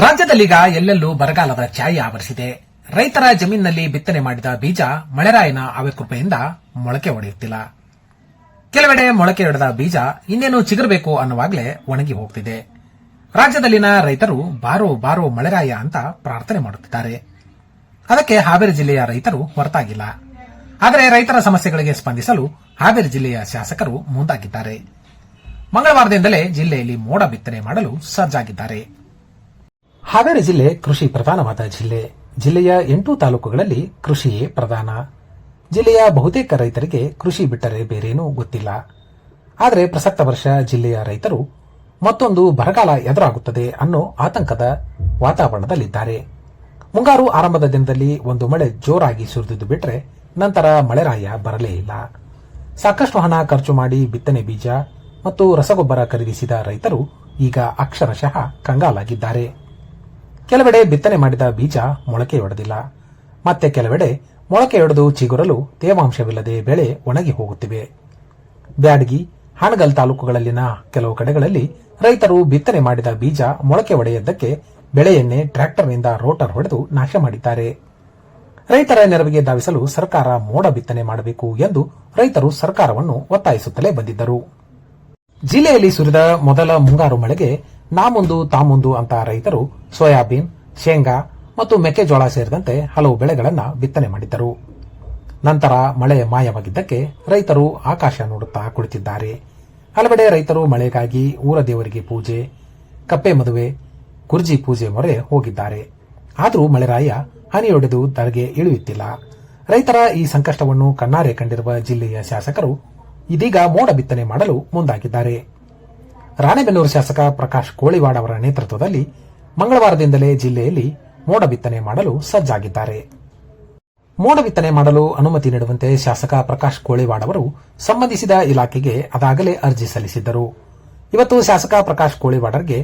ರಾಜ್ಯದಲ್ಲೀಗ ಎಲ್ಲೆಲ್ಲೂ ಬರಗಾಲದ ಛಾಯೆ ಆವರಿಸಿದೆ. ರೈತರ ಜಮೀನಿನಲ್ಲಿ ಬಿತ್ತನೆ ಮಾಡಿದ ಬೀಜ ಮಳೆರಾಯನ ಅವಕೃಪೆಯಿಂದ ಮೊಳಕೆ ಒಡೆಯುತ್ತಿಲ್ಲ. ಕೆಲವೆಡೆ ಮೊಳಕೆ ಒಡೆದ ಬೀಜ ಇನ್ನೇನು ಚಿಗುರಬೇಕು ಅನ್ನುವಾಗಲೇ ಒಣಗಿ ಹೋಗ್ತಿದೆ. ರಾಜ್ಯದಲ್ಲಿನ ರೈತರು ಬಾರೋ ಬಾರೋ ಮಳೆರಾಯ ಅಂತ ಪ್ರಾರ್ಥನೆ ಮಾಡುತ್ತಿದ್ದಾರೆ. ಅದಕ್ಕೆ ಹಾವೇರಿ ಜಿಲ್ಲೆಯ ರೈತರು ಹೊರತಾಗಿಲ್ಲ. ಆದರೆ ರೈತರ ಸಮಸ್ಯೆಗಳಿಗೆ ಸ್ಪಂದಿಸಲು ಹಾವೇರಿ ಜಿಲ್ಲೆಯ ಶಾಸಕರು ಮುಂದಾಗಿದ್ದಾರೆ. ಮಂಗಳವಾರದಿಂದಲೇ ಜಿಲ್ಲೆಯಲ್ಲಿ ಮೋಡ ಬಿತ್ತನೆ ಮಾಡಲು ಸಜ್ಜಾಗಿದ್ದಾರೆ. ಹಾವೇರಿ ಜಿಲ್ಲೆ ಕೃಷಿ ಪ್ರಧಾನವಾದ ಜಿಲ್ಲೆ. ಜಿಲ್ಲೆಯ 8 ತಾಲೂಕುಗಳಲ್ಲಿ ಕೃಷಿಯೇ ಪ್ರಧಾನ. ಜಿಲ್ಲೆಯ ಬಹುತೇಕ ರೈತರಿಗೆ ಕೃಷಿ ಬಿಟ್ಟರೆ ಬೇರೇನೂ ಗೊತ್ತಿಲ್ಲ. ಆದರೆ ಪ್ರಸಕ್ತ ವರ್ಷ ಜಿಲ್ಲೆಯ ರೈತರು ಮತ್ತೊಂದು ಬರಗಾಲ ಎದುರಾಗುತ್ತದೆ ಅನ್ನೋ ಆತಂಕದ ವಾತಾವರಣದಲ್ಲಿದ್ದಾರೆ. ಮುಂಗಾರು ಆರಂಭದ ದಿನದಲ್ಲಿ ಒಂದು ಮಳೆ ಜೋರಾಗಿ ಸುರಿದಿದ್ದು ಬಿಟ್ಟರೆ ನಂತರ ಮಳೆರಾಯ ಬರಲೇ ಇಲ್ಲ. ಸಾಕಷ್ಟು ಹಣ ಖರ್ಚು ಮಾಡಿ ಬಿತ್ತನೆ ಬೀಜ ಮತ್ತು ರಸಗೊಬ್ಬರ ಖರೀದಿಸಿದ ರೈತರು ಈಗ ಅಕ್ಷರಶಃ ಕಂಗಾಲಾಗಿದ್ದಾರೆ. ಕೆಲವೆಡೆ ಬಿತ್ತನೆ ಮಾಡಿದ ಬೀಜ ಮೊಳಕೆಯೊಡೆದಿಲ್ಲ. ಮತ್ತೆ ಕೆಲವೆಡೆ ಮೊಳಕೆಯೊಡೆದು ಚಿಗುರಲು ತೇವಾಂಶವಿಲ್ಲದೆ ಬೆಳೆ ಒಣಗಿ ಹೋಗುತ್ತಿವೆ. ಬ್ಯಾಡಗಿ, ಹಾನಗಲ್ ತಾಲೂಕುಗಳಲ್ಲಿನ ಕೆಲವು ಕಡೆಗಳಲ್ಲಿ ರೈತರು ಬಿತ್ತನೆ ಮಾಡಿದ ಬೀಜ ಮೊಳಕೆ ಒಡೆಯದ್ದಕ್ಕೆ ಬೆಳೆಯನ್ನೇ ಟ್ರ್ಯಾಕ್ಟರ್ನಿಂದ ರೋಟರ್ ಹೊಡೆದು ನಾಶ ಮಾಡಿದ್ದಾರೆ. ರೈತರ ನೆರವಿಗೆ ಧಾವಿಸಲು ಸರ್ಕಾರ ಮೋಡ ಬಿತ್ತನೆ ಮಾಡಬೇಕು ಎಂದು ರೈತರು ಸರ್ಕಾರವನ್ನು ಒತ್ತಾಯಿಸುತ್ತಲೇ ಬಂದಿದ್ದರು. ಜಿಲ್ಲೆಯಲ್ಲಿ ಸುರಿದ ಮೊದಲ ಮುಂಗಾರು ಮಳೆಗೆ ನಾ ಮುಂದು ತಾ ಮುಂದು ಅಂತ ರೈತರು ಸೋಯಾಬೀನ್, ಶೇಂಗಾ ಮತ್ತು ಮೆಕ್ಕೆಜೋಳ ಸೇರಿದಂತೆ ಹಲವು ಬೆಳೆಗಳನ್ನು ಬಿತ್ತನೆ ಮಾಡಿದ್ದರು. ನಂತರ ಮಳೆ ಮಾಯವಾಗಿದ್ದಕ್ಕೆ ರೈತರು ಆಕಾಶ ನೋಡುತ್ತಾ ಕುಳಿತಿದ್ದಾರೆ. ಹಲವೆಡೆ ರೈತರು ಮಳೆಗಾಗಿ ಊರ ದೇವರಿಗೆ ಪೂಜೆ, ಕಪ್ಪೆ ಮದುವೆ, ಕುರ್ಜಿ ಪೂಜೆ ಮೊರೆ ಹೋಗಿದ್ದಾರೆ. ಆದರೂ ಮಳೆರಾಯ ಹನಿಯೊಡೆದು ಧರೆಗೆ ಇಳಿಯುತ್ತಿಲ್ಲ. ರೈತರ ಈ ಸಂಕಷ್ಟವನ್ನು ಕಣ್ಣಾರೆ ಕಂಡಿರುವ ಜಿಲ್ಲೆಯ ಶಾಸಕರು ಇದೀಗ ಮೋಡ ಬಿತ್ತನೆ ಮಾಡಲು ಮುಂದಾಗಿದ್ದಾರೆ. ರಾಣೆಬೆನ್ನೂರು ಶಾಸಕ ಪ್ರಕಾಶ್ ಕೋಳಿವಾಡ ಅವರ ನೇತೃತ್ವದಲ್ಲಿ ಮಂಗಳವಾರದಿಂದಲೇ ಜಿಲ್ಲೆಯಲ್ಲಿ ಮೋಡ ಬಿತ್ತನೆ ಮಾಡಲು ಸಜ್ಜಾಗಿದ್ದಾರೆ. ಮೋಡ ಬಿತ್ತನೆ ಮಾಡಲು ಅನುಮತಿ ನೀಡುವಂತೆ ಶಾಸಕ ಪ್ರಕಾಶ್ ಕೋಳಿವಾಡ ಅವರು ಸಂಬಂಧಿಸಿದ ಇಲಾಖೆಗೆ ಅದಾಗಲೇ ಅರ್ಜಿ ಸಲ್ಲಿಸಿದ್ದರು. ಇವತ್ತು ಶಾಸಕ ಪ್ರಕಾಶ್ ಕೋಳಿವಾಡರ್ಗೆ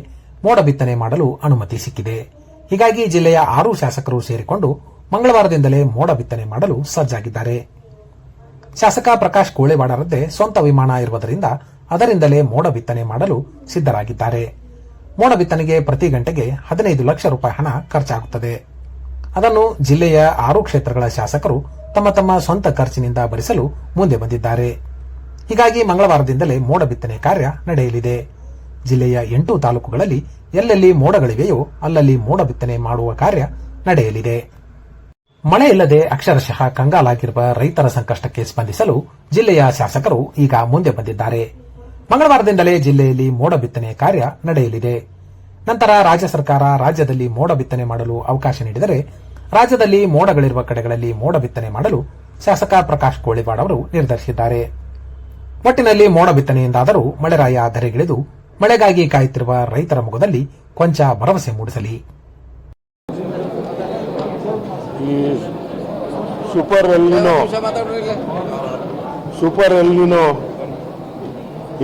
ಮೋಡ ಬಿತ್ತನೆ ಮಾಡಲು ಅನುಮತಿ ಸಿಕ್ಕಿದೆ. ಹೀಗಾಗಿ ಜಿಲ್ಲೆಯ 6 ಶಾಸಕರು ಸೇರಿಕೊಂಡು ಮಂಗಳವಾರದಿಂದಲೇ ಮೋಡ ಬಿತ್ತನೆ ಮಾಡಲು ಸಜ್ಜಾಗಿದ್ದಾರೆ. ಶಾಸಕ ಪ್ರಕಾಶ್ ಕೋಳಿವಾಡರದ್ದೇ ಸ್ವಂತ ವಿಮಾನ ಇರುವುದರಿಂದ ಅದರಿಂದಲೇ ಮೋಡ ಬಿತ್ತನೆ ಮಾಡಲು ಸಿದ್ದರಾಗಿದ್ದಾರೆ. ಮೋಡ ಬಿತ್ತನೆಗೆ ಪ್ರತಿ ಗಂಟೆಗೆ 15 ಲಕ್ಷ ರೂಪಾಯಿ ಹಣ ಖರ್ಚಾಗುತ್ತದೆ. ಅದನ್ನು ಜಿಲ್ಲೆಯ 6 ಕ್ಷೇತ್ರಗಳ ಶಾಸಕರು ತಮ್ಮ ತಮ್ಮ ಸ್ವಂತ ಖರ್ಚಿನಿಂದ ಭರಿಸಲು ಮುಂದೆ ಬಂದಿದ್ದಾರೆ. ಹೀಗಾಗಿ ಮಂಗಳವಾರದಿಂದಲೇ ಮೋಡ ಬಿತ್ತನೆ ಕಾರ್ಯ ನಡೆಯಲಿದೆ. ಜಿಲ್ಲೆಯ 8 ತಾಲೂಕುಗಳಲ್ಲಿ ಎಲ್ಲೆಲ್ಲಿ ಮೋಡಗಳಿವೆಯೋ ಅಲ್ಲಲ್ಲಿ ಮೋಡ ಬಿತ್ತನೆ ಮಾಡುವ ಕಾರ್ಯ ನಡೆಯಲಿದೆ. ಮಳೆ ಇಲ್ಲದೆ ಅಕ್ಷರಶಃ ಕಂಗಾಲಾಗಿರುವ ರೈತರ ಸಂಕಷ್ಟಕ್ಕೆ ಸ್ಪಂದಿಸಲು ಜಿಲ್ಲೆಯ ಶಾಸಕರು ಈಗ ಮುಂದೆ ಬಂದಿದ್ದಾರೆ. ಮಂಗಳವಾರದಿಂದಲೇ ಜಿಲ್ಲೆಯಲ್ಲಿ ಮೋಡ ಬಿತ್ತನೆ ಕಾರ್ಯ ನಡೆಯಲಿದೆ. ನಂತರ ರಾಜ್ಯ ಸರ್ಕಾರ ರಾಜ್ಯದಲ್ಲಿ ಮೋಡ ಬಿತ್ತನೆ ಮಾಡಲು ಅವಕಾಶ ನೀಡಿದರೆ ರಾಜ್ಯದಲ್ಲಿ ಮೋಡಗಳಿರುವ ಕಡೆಗಳಲ್ಲಿ ಮೋಡ ಬಿತ್ತನೆ ಮಾಡಲು ಶಾಸಕ ಪ್ರಕಾಶ್ ಕೋಳಿವಾಡ ಅವರು ನಿರ್ಧರಿಸಿದ್ದಾರೆ. ಒಟ್ಟಿನಲ್ಲಿ ಮೋಡ ಬಿತ್ತನೆಯಿಂದಾದರೂ ಮಳೆರಾಯ ಧರೆಗಿಳಿದು ಮಳೆಗಾಗಿ ಕಾಯುತ್ತಿರುವ ರೈತರ ಮುಖದಲ್ಲಿ ಕೊಂಚ ಭರವಸೆ ಮೂಡಿಸಲಿ. ಈ ಸೂಪರ್ ಎಲ್ನಿನೋ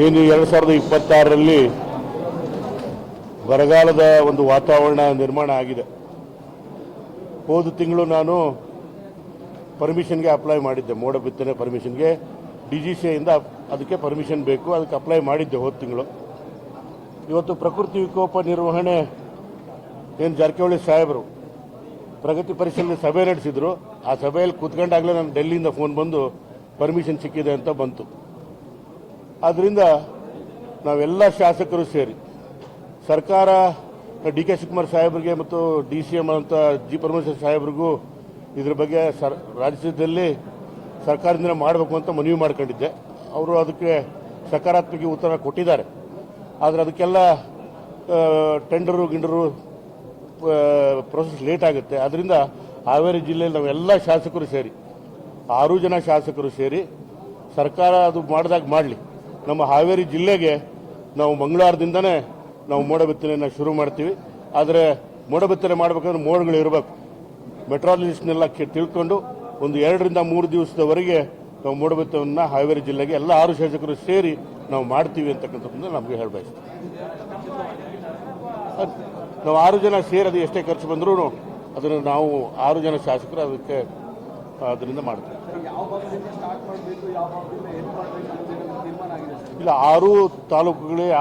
ಏನು 2026ರಲ್ಲಿ ಬರಗಾಲದ ಒಂದು ವಾತಾವರಣ ನಿರ್ಮಾಣ ಆಗಿದೆ. ಹೋದ ತಿಂಗಳು ನಾನು ಪರ್ಮಿಷನ್ಗೆ ಅಪ್ಲೈ ಮಾಡಿದ್ದೆ. ಮೋಡ ಬಿತ್ತನೆ ಪರ್ಮಿಷನ್ಗೆ DGCಯಿಂದ ಅದಕ್ಕೆ ಪರ್ಮಿಷನ್ ಬೇಕು, ಅದಕ್ಕೆ ಅಪ್ಲೈ ಮಾಡಿದ್ದೆ ಹೋದ ತಿಂಗಳು. ಇವತ್ತು ಪ್ರಕೃತಿ ವಿಕೋಪ ನಿರ್ವಹಣೆ ಏನು ಜಾರಕಿಹೊಳಿ ಸಾಹೇಬರು ಪ್ರಗತಿ ಪರಿಶೀಲನೆ ಸಭೆ ನಡೆಸಿದ್ರು. ಆ ಸಭೆಯಲ್ಲಿ ಕೂತ್ಕೊಂಡಾಗಲೇ ನಾನು ಡೆಲ್ಲಿಯಿಂದ ಫೋನ್ ಬಂದು ಪರ್ಮಿಷನ್ ಸಿಕ್ಕಿದೆ ಅಂತ ಬಂತು. ಆದ್ದರಿಂದ ನಾವೆಲ್ಲ ಶಾಸಕರು ಸೇರಿ ಸರ್ಕಾರ DK ಶಿವಕುಮಾರ್ ಸಾಹೇಬರಿಗೆ ಮತ್ತು DCM ಅಂತ G ಪರಮೇಶ್ವರ್ ಸಾಹೇಬ್ರಿಗೂ ಇದ್ರ ಬಗ್ಗೆ ರಾಜ್ಯದಲ್ಲಿ ಸರ್ಕಾರದಿಂದ ಮಾಡಬೇಕು ಅಂತ ಮನವಿ ಮಾಡ್ಕೊಂಡಿದ್ದೆ. ಅವರು ಅದಕ್ಕೆ ಸಕಾರಾತ್ಮಕ ಉತ್ತರ ಕೊಟ್ಟಿದ್ದಾರೆ. ಆದರೆ ಅದಕ್ಕೆಲ್ಲ ಟೆಂಡರು ಗಿಂಡರು ಪ್ರೊಸೆಸ್ ಲೇಟ್ ಆಗುತ್ತೆ. ಅದರಿಂದ ಹಾವೇರಿ ಜಿಲ್ಲೆಯಲ್ಲಿ ನಾವೆಲ್ಲ ಶಾಸಕರು ಸೇರಿ 6 ಜನ ಶಾಸಕರು ಸೇರಿ ಸರ್ಕಾರ ಅದು ಮಾಡಿದಾಗ ಮಾಡಲಿ. ನಮ್ಮ ಹಾವೇರಿ ಜಿಲ್ಲೆಗೆ ನಾವು ಮಂಗಳವಾರದಿಂದನೇ ನಾವು ಮೋಡ ಬಿತ್ತನೆಯನ್ನು ಶುರು ಮಾಡ್ತೀವಿ. ಆದರೆ ಮೋಡ ಬಿತ್ತನೆ ಮಾಡಬೇಕಂದ್ರೆ ಮೋಡಗಳು ಇರಬೇಕು. ಮೆಟ್ರಾಲಜಿಸ್ಟ್ನೆಲ್ಲ ತಿಳ್ಕೊಂಡು ಒಂದು 2 ರಿಂದ 3 ದಿವಸದವರೆಗೆ ನಾವು ಮೋಡ ಬಿತ್ತನೆಯನ್ನು ಹಾವೇರಿ ಜಿಲ್ಲೆಗೆ ಎಲ್ಲ 6 ಶಾಸಕರು ಸೇರಿ ನಾವು ಮಾಡ್ತೀವಿ ಅಂತಕ್ಕಂಥದ್ದನ್ನು ನಮಗೆ ಹೇಳಬಯಸ್ತೀವಿ. ನಾವು 6 ಜನ ಸೇರಿ ಅದು ಎಷ್ಟೇ ಖರ್ಚು ಬಂದರೂ ಅದನ್ನು ನಾವು 6 ಜನ ಶಾಸಕರು ಅದಕ್ಕೆ ಅದರಿಂದ ಮಾಡ್ತೀವಿ. ಇಲ್ಲ 6 ತಾಲೂಕುಗಳಿಗೆ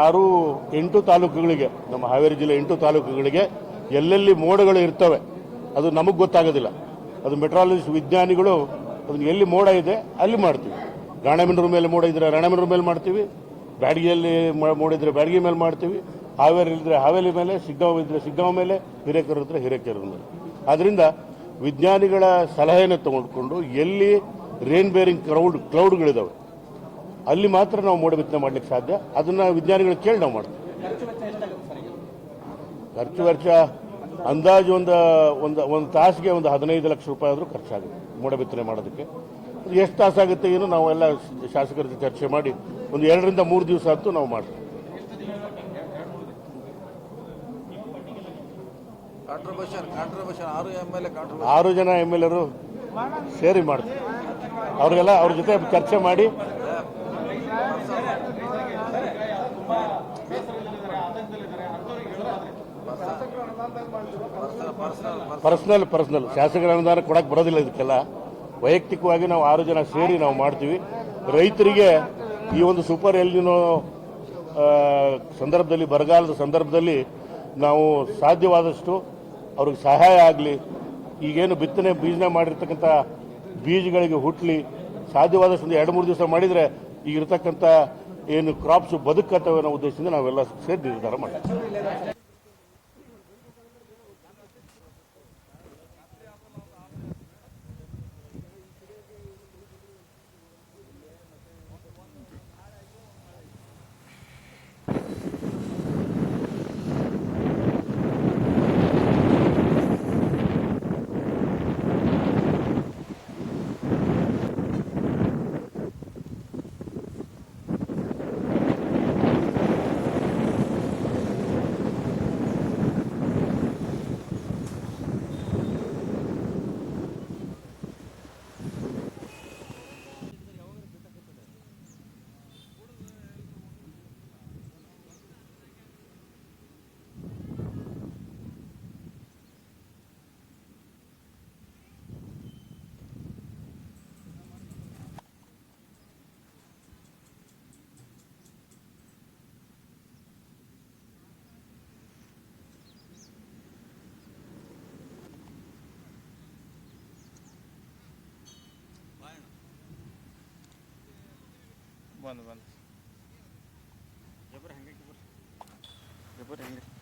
8 ತಾಲೂಕುಗಳಿಗೆ ನಮ್ಮ ಹಾವೇರಿ ಜಿಲ್ಲೆ 8 ತಾಲೂಕುಗಳಿಗೆ ಎಲ್ಲೆಲ್ಲಿ ಮೋಡಗಳು ಇರ್ತವೆ ಅದು ನಮಗೆ ಗೊತ್ತಾಗೋದಿಲ್ಲ. ಅದು ಮೆಟ್ರಾಲಜಿಸ್ಟ್ ವಿಜ್ಞಾನಿಗಳು ಅದನ್ನ ಎಲ್ಲಿ ಮೋಡ ಇದೆ ಅಲ್ಲಿ ಮಾಡ್ತೀವಿ. ರಾಣೆಬೆನ್ನೂರು ಮೇಲೆ ಮೋಡ ಇದ್ರೆ ರಾಣೆಬೆನ್ನೂರು ಮೇಲೆ ಮಾಡ್ತೀವಿ, ಬ್ಯಾಡಗಿಯಲ್ಲಿ ಮೋಡ ಇದ್ರೆ ಬ್ಯಾಡಗಿ ಮೇಲೆ ಮಾಡ್ತೀವಿ, ಹಾವೇರಿ ಇದ್ರೆ ಹಾವೇರಿ ಮೇಲೆ, ಶಿಗ್ಗಾಂವ್ ಇದ್ರೆ ಶಿಗ್ಗಾಂವ್ ಮೇಲೆ, ಹಿರೇಕೆರೂರು ಇದ್ರೆ ಹಿರೇಕೆರೂರು ಮೇಲೆ. ಆದ್ದರಿಂದ ವಿಜ್ಞಾನಿಗಳ ಸಲಹೆಯನ್ನು ತೆಗೆದುಕೊಂಡು ಎಲ್ಲಿ ರೇನ್ ಬೇರಿಂಗ್ ಕ್ಲೌಡ್ಗಳಿದಾವೆ ಅಲ್ಲಿ ಮಾತ್ರ ನಾವು ಮೋಡ ಬಿತ್ತನೆ ಮಾಡ್ಲಿಕ್ಕೆ ಸಾಧ್ಯ. ಅದನ್ನ ವಿಜ್ಞಾನಿಗಳು ಕೇಳಿ ನಾವು ಮಾಡ್ತೀವಿ. ಖರ್ಚು ವೆಚ್ಚ ಅಂದಾಜು ಒಂದು ತಾಸಿಗೆ ಒಂದು 15 ಲಕ್ಷ ರೂಪಾಯಿ ಆದರೂ ಖರ್ಚಾಗುತ್ತೆ ಮೋಡ ಬಿತ್ತನೆ ಮಾಡೋದಕ್ಕೆ. ಎಷ್ಟು ತಾಸಾಗುತ್ತೆ ಏನು ನಾವು ಎಲ್ಲ ಶಾಸಕರ ಜೊತೆ ಚರ್ಚೆ ಮಾಡಿ ಒಂದು 2 ರಿಂದ 3 ದಿವಸ ಅಂತೂ ನಾವು ಮಾಡ್ತೀವಿ. ಕಾಂಟ್ರಿಬ್ಯೂಷನ್ 6 ಜನ MLA ಸೇರಿ ಮಾಡ್ತೀವಿ. ಅವ್ರಿಗೆಲ್ಲ ಅವ್ರ ಜೊತೆ ಚರ್ಚೆ ಮಾಡಿ ಪರ್ಸನಲ್ ಶಾಸಕರ ಅನುದಾನ ಕೊಡಕ್ಕೆ ಬರೋದಿಲ್ಲ. ಇದಕ್ಕೆಲ್ಲ ವೈಯಕ್ತಿಕವಾಗಿ ನಾವು 6 ಜನ ಸೇರಿ ನಾವು ಮಾಡ್ತೀವಿ. ರೈತರಿಗೆ ಈ ಒಂದು ಸೂಪರ್ ಎಲ್ನಿನೋ ಸಂದರ್ಭದಲ್ಲಿ, ಬರಗಾಲದ ಸಂದರ್ಭದಲ್ಲಿ ನಾವು ಸಾಧ್ಯವಾದಷ್ಟು ಅವ್ರಿಗೆ ಸಹಾಯ ಆಗಲಿ, ಈಗೇನು ಬಿತ್ತನೆ ಬೀಜನ ಮಾಡಿರ್ತಕ್ಕಂಥ ಬೀಜಗಳಿಗೆ ಹುಟ್ಟಲಿ, ಸಾಧ್ಯವಾದಷ್ಟು ಒಂದು 2-3 ದಿವಸ ಮಾಡಿದರೆ ಈಗಿರ್ತಕ್ಕಂಥ ಏನು ಕ್ರಾಪ್ಸ್ ಬದುಕತ್ತವೆ ಅನ್ನೋ ಉದ್ದೇಶದಿಂದ ನಾವೆಲ್ಲ ಸೇರಿ ನಿರ್ಧಾರ ಮಾಡ್ತೀವಿ. ಬಂದು ಜಬರ್ ಹೆಂಗೆ